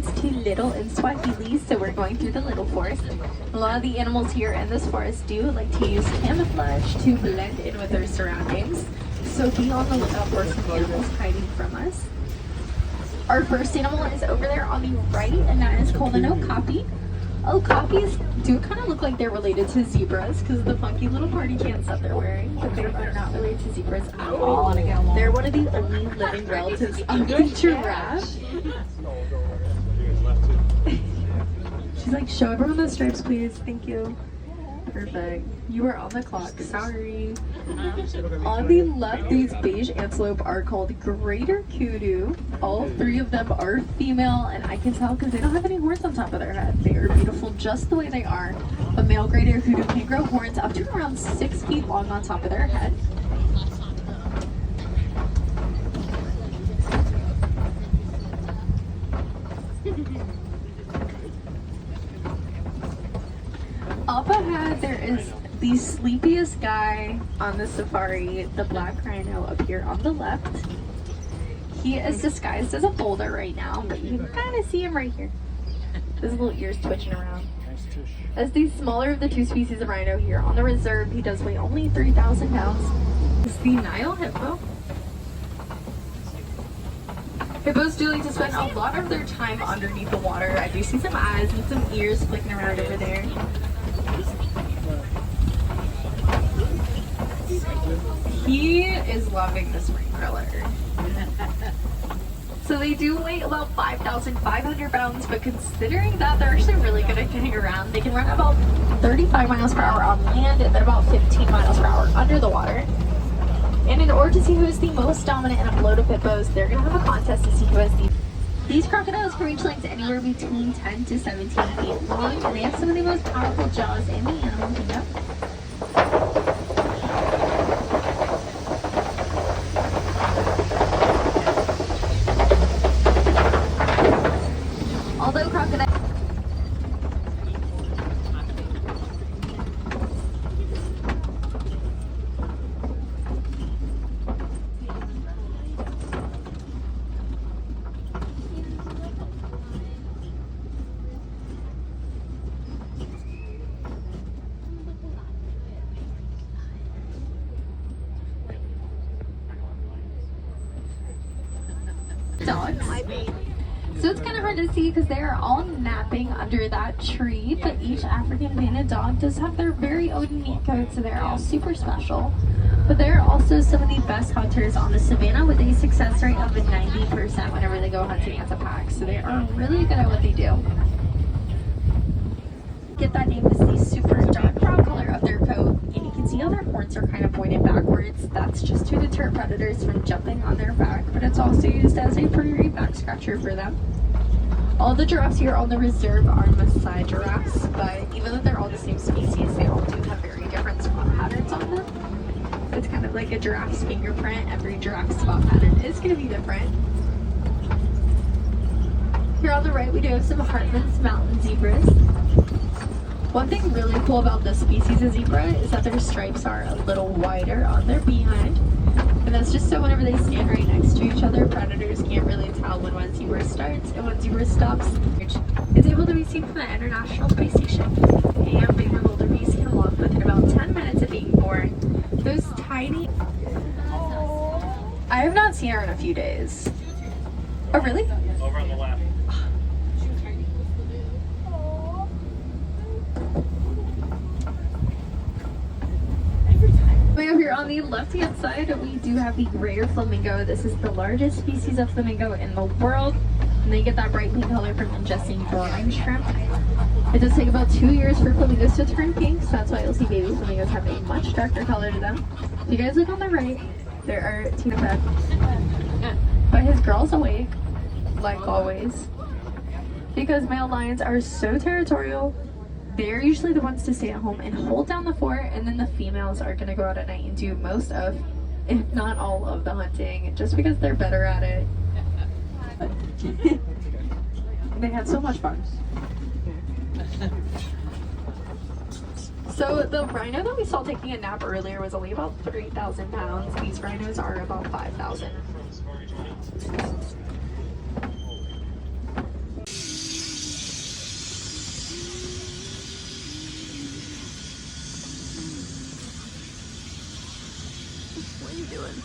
translates to little in Swahili, so we're going through the little forest. A lot of the animals here in this forest do like to use camouflage to blend in with their surroundings. So be on the lookout for some animals hiding from us. Our first animal is over there on the right, and that is called an okapi. Okapis do kind of look like they're related to zebras because of the funky little party pants that they're wearing, but they are not related to zebras at all. They're one of the only living relatives of the giraffe. She's like, show everyone the stripes, please. Thank you. Perfect. You are on the clock. Sorry. On the left, these beige antelope are called greater kudu. All three of them are female, and I can tell because they don't have any horns on top of their head. They are beautiful just the way they are. A male greater kudu can grow horns up to around 6 feet long on top of their head. Up ahead, there is the sleepiest guy on the safari, the black rhino up here on the left. He is disguised as a boulder right now, but you can kind of see him right here. His little ears twitching around. As the smaller of the two species of rhino here on the reserve, he does weigh only 3,000 pounds. It's the Nile hippo. Hippos do like to spend a lot of their time underneath the water. I do see some eyes and some ears flicking around over there. He is loving this ring griller. So they do weigh about 5,500 pounds, but considering that they're actually really good at getting around, they can run about 35 miles per hour on land and then about 15 miles per hour under the water. And in order to see who is the most dominant in a float of hippos, they're going to have a contest to see who has These crocodiles can reach lengths anywhere between 10 to 17 feet long, and they have some of the most powerful jaws in the animal kingdom. Although crocodiles dogs. So it's kind of hard to see because they are all napping under that tree, but each African banded dog does have their very own unique code, so they're all super special. But they're also some of the best hunters on the savannah with a success rate of 90% whenever they go hunting as a pack, so they are really good at what they do. Get that name is the super dark brown color of their coat, and you can see how their horns are kind of pointed backwards. That's just to deter predators from jumping on their back, but it's also used as a pretty back scratcher for them. All the giraffes here on the reserve are Maasai giraffes, but even though they're all the same species, they all do have very different spot patterns on them. It's kind of like a giraffe's fingerprint. Every giraffe's spot pattern is going to be different. Here on the right, we do have some Hartman's mountain zebras. One thing really cool about this species of zebra is that their stripes are a little wider on their behind. And that's just so whenever they stand right next to each other, predators can't really tell when one zebra starts and one zebra stops. It's able to be seen from the International Space Station. And bigger wildebeest can walk within about 10 minutes of being born. Those tiny... I have not seen her in a few days. Oh, really? Over on the left. Over here on the left-hand side, we do have the greater flamingo. This is the largest species of flamingo in the world, and they get that bright pink color from ingesting brine shrimp. It does take about 2 years for flamingos to turn pink, so that's why you'll see baby flamingos have a much darker color to them. If you guys look on the right, there are Tina Fred. But his girl's awake, like always, because male lions are so territorial. They're usually the ones to stay at home and hold down the fort, and then the females are going to go out at night and do most of, if not all of the hunting, just because they're better at it. They had so much fun. So the rhino that we saw taking a nap earlier was only about 3,000 pounds. These rhinos are about 5,000. What are you doing?